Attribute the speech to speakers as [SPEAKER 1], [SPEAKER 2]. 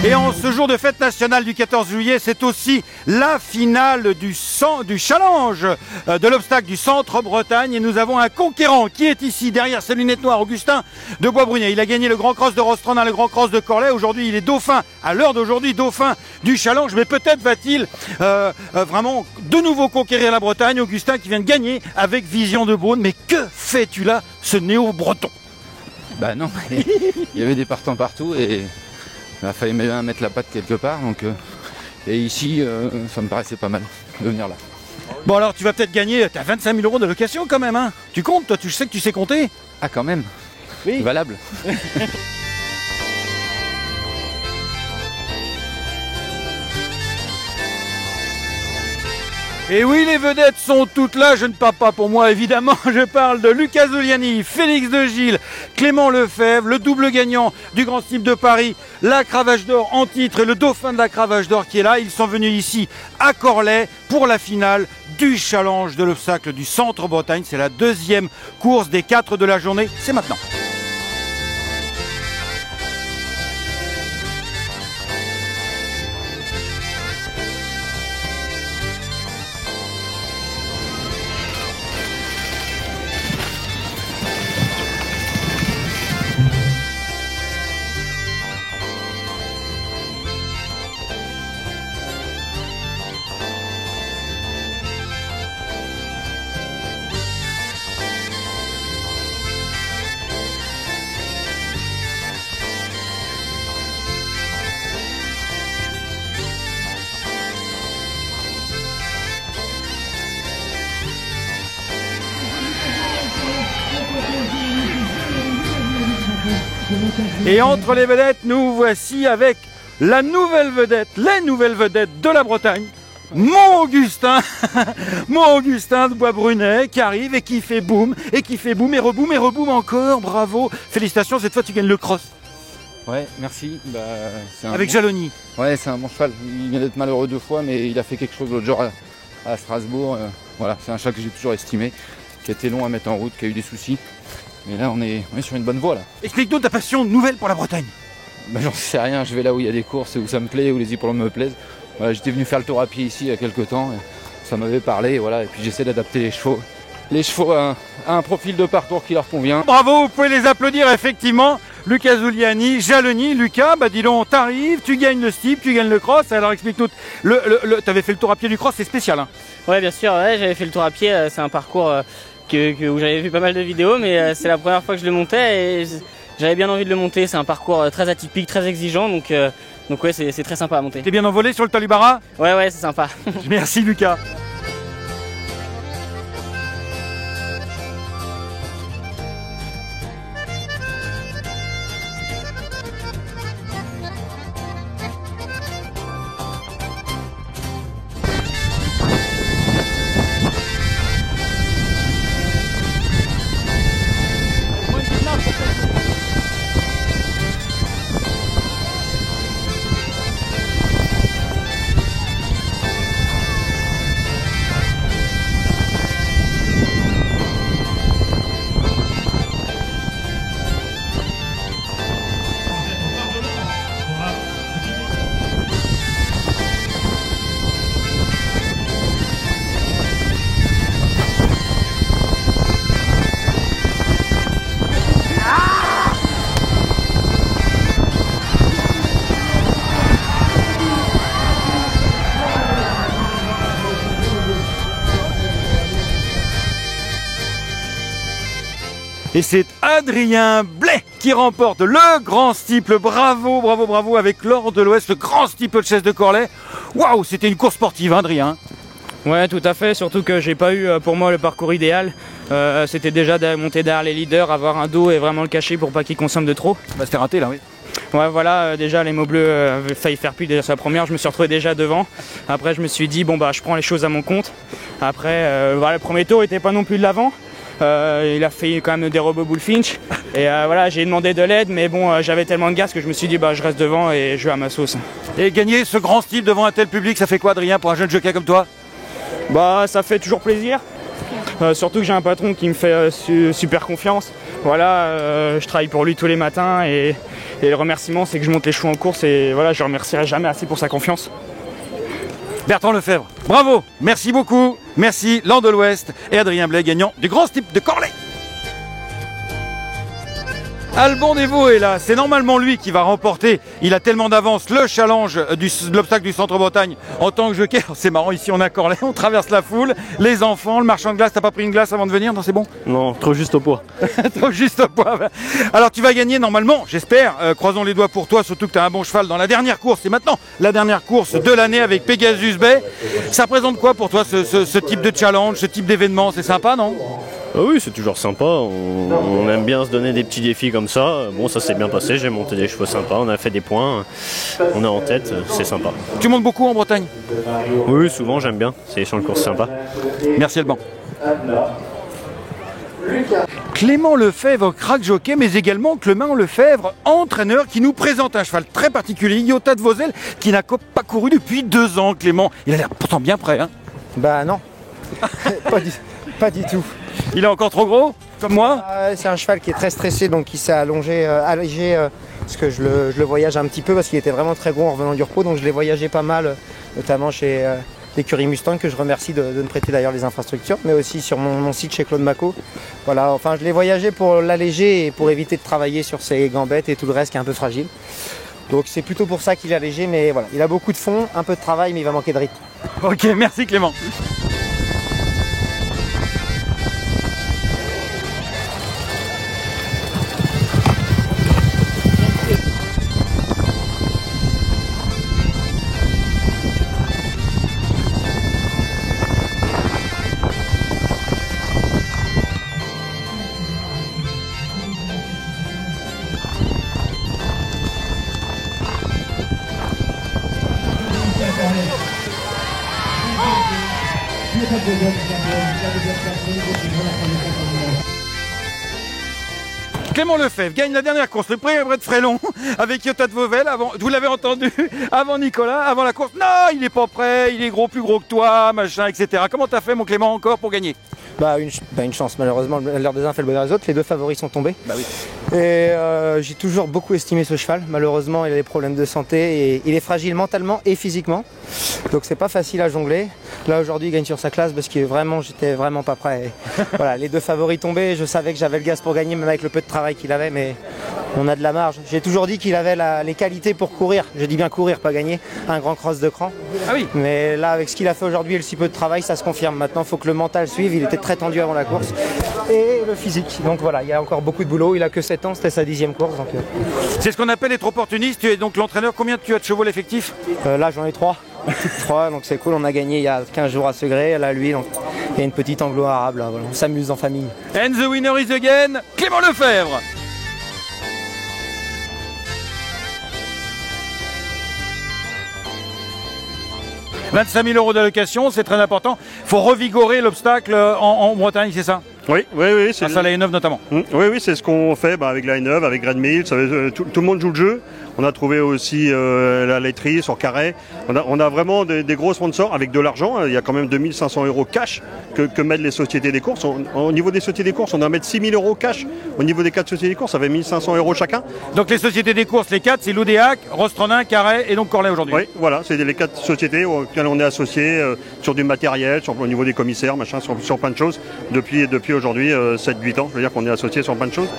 [SPEAKER 1] Et en ce jour de fête nationale du 14 juillet, c'est aussi la finale du challenge de l'obstacle du Centre-Bretagne. Et nous avons un conquérant qui est ici, derrière ses lunettes noires, Augustin de Boisbrunet. Il a gagné le Grand Cross de Rostrona, le Grand Cross de Corlay. Aujourd'hui, il est dauphin, à l'heure d'aujourd'hui, dauphin du challenge. Mais peut-être va-t-il vraiment de nouveau conquérir la Bretagne. Augustin qui vient de gagner avec Vision de Beaune. Mais que fais-tu là, ce néo-breton?
[SPEAKER 2] Bah non, il y avait des partants partout et il fallait bien mettre la patte quelque part. Donc, et ici, ça me paraissait pas mal de venir là.
[SPEAKER 1] Bon alors tu vas peut-être gagner, t'as 25 000 € de location quand même, hein? Tu comptes, toi, tu sais que tu sais compter?
[SPEAKER 2] Ah quand même?
[SPEAKER 1] Oui.
[SPEAKER 2] Valable.
[SPEAKER 1] Et oui, les vedettes sont toutes là, je ne parle pas pour moi évidemment, je parle de Luca Zuliani, Félix de Gilles, Clément Lefebvre, le double gagnant du Grand Steeple de Paris, la Cravache d'Or en titre et le dauphin de la Cravache d'Or qui est là. Ils sont venus ici à Corlay pour la finale du challenge de l'obstacle du Centre-Bretagne. C'est la deuxième course des 4 de la journée, c'est maintenant. Et entre les vedettes, nous voici avec la nouvelle vedette, les nouvelles vedettes de la Bretagne, mon Augustin, mon Augustin de Boisbrunet qui arrive et qui fait boum, et qui fait boum, et reboum encore, bravo, félicitations, cette fois tu gagnes le cross.
[SPEAKER 2] Ouais, merci. Bah,
[SPEAKER 1] avec Jaloni.
[SPEAKER 2] Ouais, c'est un bon cheval, il vient d'être malheureux 2 fois, mais il a fait quelque chose l'autre jour à Strasbourg. Voilà, c'est un cheval que j'ai toujours estimé, qui a été long à mettre en route, qui a eu des soucis. Mais là, on est sur une bonne voie là.
[SPEAKER 1] Explique-nous ta passion nouvelle pour la Bretagne.
[SPEAKER 2] Bah, j'en sais rien, je vais là où il y a des courses, où ça me plaît, où les hippodromes me plaisent. Voilà, j'étais venu faire le tour à pied ici il y a quelques temps, et ça m'avait parlé, voilà, et puis j'essaie d'adapter les chevaux à un profil de parcours qui leur convient.
[SPEAKER 1] Bravo, vous pouvez les applaudir effectivement. Luca Zuliani, Jaloni, Lucas, bah dis donc, t'arrives, tu gagnes le steeple, tu gagnes le cross, alors explique-nous, t'avais fait le tour à pied du cross, c'est spécial hein?
[SPEAKER 3] Ouais, bien sûr, ouais, j'avais fait le tour à pied, c'est un parcours où j'avais vu pas mal de vidéos, mais c'est la première fois que je le montais et j'avais bien envie de le monter. C'est un parcours très atypique, très exigeant, donc ouais, c'est très sympa à monter.
[SPEAKER 1] T'es bien envolé sur le Talubara?
[SPEAKER 3] Ouais, c'est sympa.
[SPEAKER 1] Merci Lucas. Et c'est Adrien Blais qui remporte le grand steeple. Bravo, bravo, bravo avec l'or de l'Ouest, le grand steeple de chaise de Corlay. Waouh, c'était une course sportive, hein, Adrien.
[SPEAKER 4] Ouais, tout à fait, surtout que j'ai pas eu pour moi le parcours idéal. C'était déjà de monter derrière les leaders, avoir un dos et vraiment le cacher pour pas qu'ils consomment de trop.
[SPEAKER 1] Bah c'était raté là, oui.
[SPEAKER 4] Ouais, voilà, déjà les mots bleus avaient failli faire plus déjà sur la première, je me suis retrouvé déjà devant. Après je me suis dit bon bah je prends les choses à mon compte. Après voilà, le premier tour était pas non plus de l'avant. Il a fait quand même des robots Bullfinch et voilà, j'ai demandé de l'aide, mais bon j'avais tellement de gaz que je me suis dit bah je reste devant et je vais à ma sauce.
[SPEAKER 1] Et gagner ce grand style devant un tel public, ça fait quoi Adrien pour un jeune jockey comme toi?
[SPEAKER 4] Bah ça fait toujours plaisir. Surtout que j'ai un patron qui me fait super confiance. Voilà, je travaille pour lui tous les matins et le remerciement c'est que je monte les chevaux en course et voilà, je ne remercierai jamais assez pour sa confiance.
[SPEAKER 1] Bertrand Lefebvre, bravo, merci beaucoup, merci Land de l'Ouest et Adrien Blais, gagnant du Grand Steeple de Corlay. Alban Devaux est là, c'est normalement lui qui va remporter, il a tellement d'avance, le challenge de l'obstacle du Centre-Bretagne en tant que jockey. C'est marrant, ici on a Corlay, on traverse la foule, les enfants, le marchand de glace, t'as pas pris une glace avant de venir? Non, c'est bon?
[SPEAKER 5] Non, trop juste au poids.
[SPEAKER 1] Trop juste au poids. Alors tu vas gagner normalement, j'espère, croisons les doigts pour toi, surtout que tu as un bon cheval dans la dernière course, et maintenant la dernière course de l'année avec Pegasus Bay. Ça représente quoi pour toi ce type de challenge, ce type d'événement? C'est sympa, non?
[SPEAKER 5] Oui, c'est toujours sympa, on aime bien se donner des petits défis comme ça. Bon, ça s'est bien passé, j'ai monté des chevaux sympas, on a fait des points, on est en tête, c'est sympa.
[SPEAKER 1] Tu montes beaucoup en Bretagne?
[SPEAKER 5] Oui, souvent j'aime bien, c'est des champs de course sympas.
[SPEAKER 1] Merci Alban. Clément Lefebvre, crack jockey, mais également Clément Lefebvre, entraîneur, qui nous présente un cheval très particulier, Iota de Vosel, qui n'a pas couru depuis 2 ans, Clément. Il a l'air pourtant bien prêt, hein?
[SPEAKER 6] Bah non, pas du tout.
[SPEAKER 1] Il est encore trop gros, comme moi?
[SPEAKER 6] C'est un cheval qui est très stressé, donc il s'est allégé, parce que je le voyage un petit peu, parce qu'il était vraiment très gros en revenant du repos, donc je l'ai voyagé pas mal, notamment chez l'écurie Mustang, que je remercie de me prêter d'ailleurs les infrastructures, mais aussi sur mon site chez Claude Macot. Voilà, enfin je l'ai voyagé pour l'alléger et pour éviter de travailler sur ses gambettes et tout le reste qui est un peu fragile. Donc c'est plutôt pour ça qu'il est allégé, mais voilà, il a beaucoup de fond, un peu de travail, mais il va manquer de rythme.
[SPEAKER 1] Ok, merci Clément. Clément Lefebvre gagne la dernière course, le prix de Frélon avec Iota de Vosel. Vous l'avez entendu avant Nicolas, avant la course. Non, il n'est pas prêt, il est plus gros que toi, machin, etc. Comment t'as fait, mon Clément, encore pour gagner?
[SPEAKER 6] Une chance, malheureusement, l'heure des uns fait le bonheur des autres. Les 2 favoris sont tombés.
[SPEAKER 1] Bah oui.
[SPEAKER 6] Et j'ai toujours beaucoup estimé ce cheval. Malheureusement, il a des problèmes de santé et il est fragile mentalement et physiquement. Donc c'est pas facile à jongler. Là aujourd'hui, il gagne sur sa classe parce que j'étais vraiment pas prêt. Et voilà, les 2 favoris tombés. Je savais que j'avais le gaz pour gagner, même avec le peu de travail qu'il avait, mais on a de la marge. J'ai toujours dit qu'il avait les qualités pour courir. Je dis bien courir, pas gagner. Un grand cross de cran.
[SPEAKER 1] Ah oui.
[SPEAKER 6] Mais là, avec ce qu'il a fait aujourd'hui et le si peu de travail, ça se confirme. Maintenant, il faut que le mental suive. Il était très tendu avant la course. Et le physique. Donc voilà, il y a encore beaucoup de boulot. Il a que 7 ans, c'était sa 10e course. Donc,
[SPEAKER 1] c'est ce qu'on appelle être opportuniste. Tu es donc l'entraîneur. Combien tu as de chevaux l'effectif?
[SPEAKER 6] Là, j'en ai 3. 3, donc c'est cool. On a gagné il y a 15 jours à Segré. Là, lui, donc, il y a une petite anglo-arabe. Là, voilà. On s'amuse en famille.
[SPEAKER 1] And the winner is again Clément Lefebvre. « 25 000 € d'allocation, c'est très important. Il faut revigorer l'obstacle en Bretagne, c'est ça?
[SPEAKER 7] Oui. C'est
[SPEAKER 1] ça, la Hainaut notamment.
[SPEAKER 7] Oui, c'est ce qu'on fait avec la Hainaut, avec Grade Mill. Tout le monde joue le jeu. On a trouvé aussi la laiterie sur Carré. On a vraiment des gros sponsors avec de l'argent. Il y a quand même 2 500 € cash que mettent les sociétés des courses. Au niveau des sociétés des courses, on doit mettre 6 000 € cash. Au niveau des 4 sociétés des courses, ça fait 1 500 € chacun.
[SPEAKER 1] Donc les sociétés des courses, les 4, c'est Loudéac, Rostronin, Carré et donc Corlay aujourd'hui.
[SPEAKER 7] Oui, voilà, c'est les 4 sociétés auxquelles on est associé sur du matériel, au niveau des commissaires, machin, sur plein de choses. Depuis aujourd'hui, 7-8 ans, je veux dire qu'on est associé sur plein de choses.